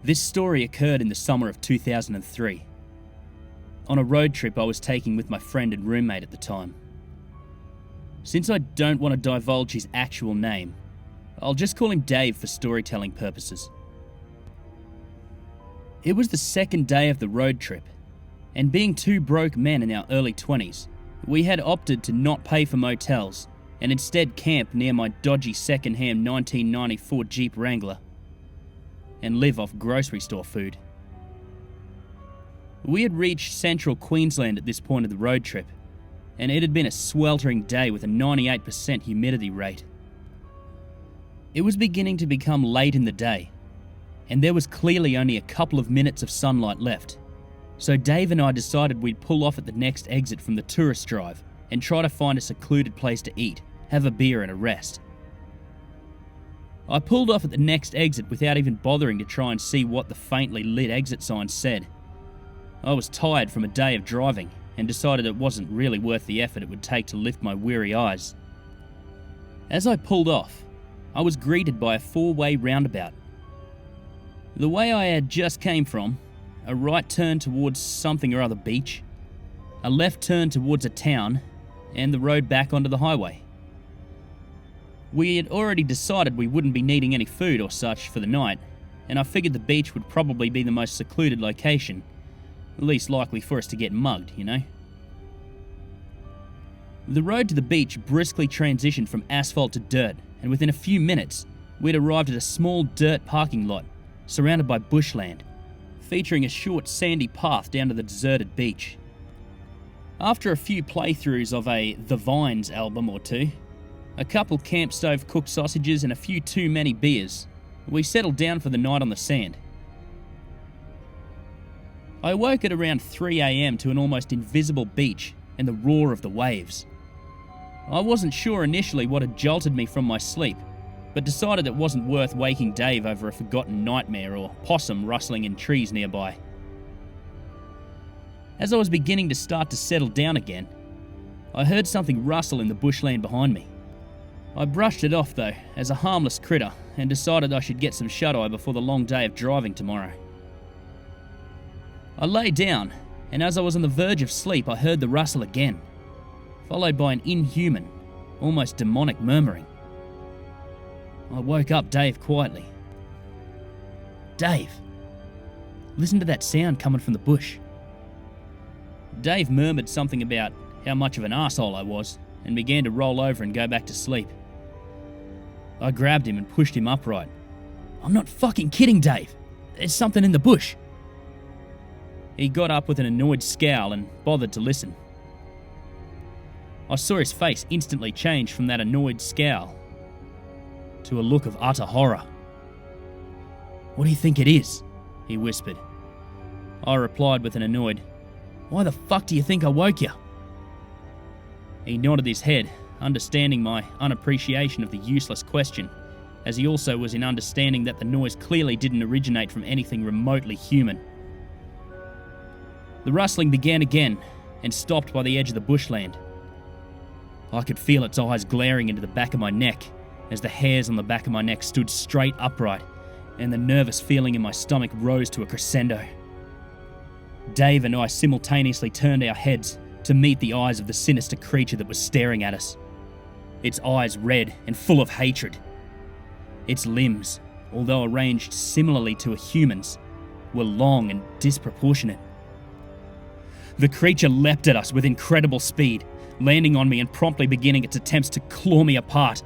This story occurred in the summer of 2003, on a road trip I was taking with my friend and roommate at the time. Since I don't want to divulge his actual name, I'll just call him Dave for storytelling purposes. It was the second day of the road trip, and being two broke men in our early 20s, we had opted to not pay for motels and instead camp near my dodgy second-hand 1994 Jeep Wrangler and live off grocery store food. We had reached central Queensland at this point of the road trip, and it had been a sweltering day with a 98% humidity rate. It was beginning to become late in the day, and there was clearly only a couple of minutes of sunlight left, so Dave and I decided we'd pull off at the next exit from the tourist drive and try to find a secluded place to eat, have a beer and a rest. I pulled off at the next exit without even bothering to try and see what the faintly lit exit sign said. I was tired from a day of driving and decided it wasn't really worth the effort it would take to lift my weary eyes. As I pulled off, I was greeted by a four-way roundabout. The way I had just came from, a right turn towards something or other beach, a left turn towards a town, and the road back onto the highway. We had already decided we wouldn't be needing any food or such for the night, and I figured the beach would probably be the most secluded location, least likely for us to get mugged, you know? The road to the beach briskly transitioned from asphalt to dirt, and within a few minutes, we'd arrived at a small dirt parking lot, surrounded by bushland, featuring a short sandy path down to the deserted beach. After a few playthroughs of a The Vines album or two, a couple camp stove cooked sausages and a few too many beers, we settled down for the night on the sand. I awoke at around 3 a.m. to an almost invisible beach and the roar of the waves. I wasn't sure initially what had jolted me from my sleep, but decided it wasn't worth waking Dave over a forgotten nightmare or possum rustling in trees nearby. As I was beginning to start to settle down again, I heard something rustle in the bushland behind me. I brushed it off though, as a harmless critter, and decided I should get some shut-eye before the long day of driving tomorrow. I lay down, and as I was on the verge of sleep, I heard the rustle again, followed by an inhuman, almost demonic murmuring. I woke up Dave quietly. "Dave, listen to that sound coming from the bush." Dave murmured something about how much of an arsehole I was, and began to roll over and go back to sleep. I grabbed him and pushed him upright. "I'm not fucking kidding, Dave. There's something in the bush." He got up with an annoyed scowl and bothered to listen. I saw his face instantly change from that annoyed scowl to a look of utter horror. "What do you think it is?" he whispered. I replied with an annoyed, "Why the fuck do you think I woke you?" He nodded his head, understanding my unappreciation of the useless question, as he also was in understanding that the noise clearly didn't originate from anything remotely human. The rustling began again, and stopped by the edge of the bushland. I could feel its eyes glaring into the back of my neck, as the hairs on the back of my neck stood straight upright, and the nervous feeling in my stomach rose to a crescendo. Dave and I simultaneously turned our heads to meet the eyes of the sinister creature that was staring at us. Its eyes red and full of hatred. Its limbs, although arranged similarly to a human's, were long and disproportionate. The creature leapt at us with incredible speed, landing on me and promptly beginning its attempts to claw me apart.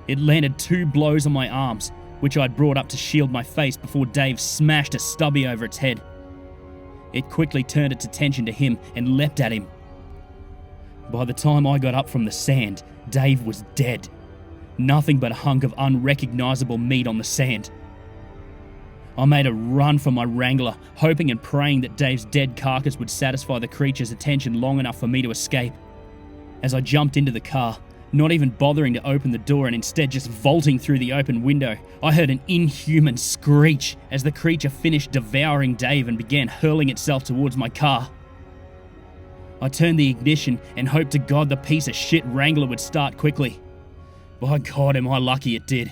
It landed 2 blows on my arms, which I'd brought up to shield my face before Dave smashed a stubby over its head. It quickly turned its attention to him and leapt at him. By the time I got up from the sand, Dave was dead. Nothing but a hunk of unrecognizable meat on the sand. I made a run for my Wrangler, hoping and praying that Dave's dead carcass would satisfy the creature's attention long enough for me to escape. As I jumped into the car, not even bothering to open the door and instead just vaulting through the open window, I heard an inhuman screech as the creature finished devouring Dave and began hurling itself towards my car. I turned the ignition and hoped to God the piece of shit Wrangler would start quickly. By God, am I lucky it did.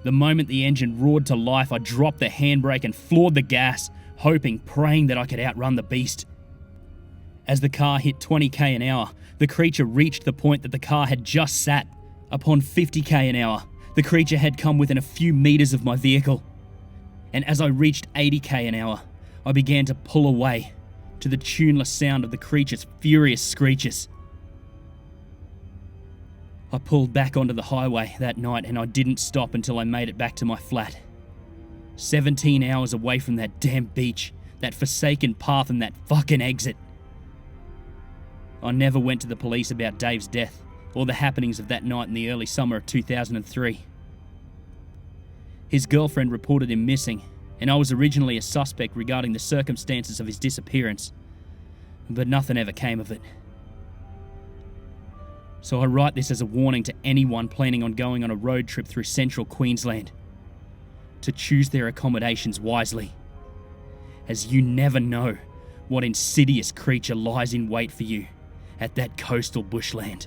The moment the engine roared to life, I dropped the handbrake and floored the gas, hoping, praying that I could outrun the beast. As the car hit 20k an hour, the creature reached the point that the car had just sat. Upon 50k an hour, the creature had come within a few meters of my vehicle. And as I reached 80k an hour, I began to pull away to the tuneless sound of the creature's furious screeches. I pulled back onto the highway that night and I didn't stop until I made it back to my flat. 17 hours away from that damn beach, that forsaken path and that fucking exit. I never went to the police about Dave's death or the happenings of that night in the early summer of 2003. His girlfriend reported him missing, and I was originally a suspect regarding the circumstances of his disappearance, but nothing ever came of it. So I write this as a warning to anyone planning on going on a road trip through central Queensland, to choose their accommodations wisely, as you never know what insidious creature lies in wait for you at that coastal bushland.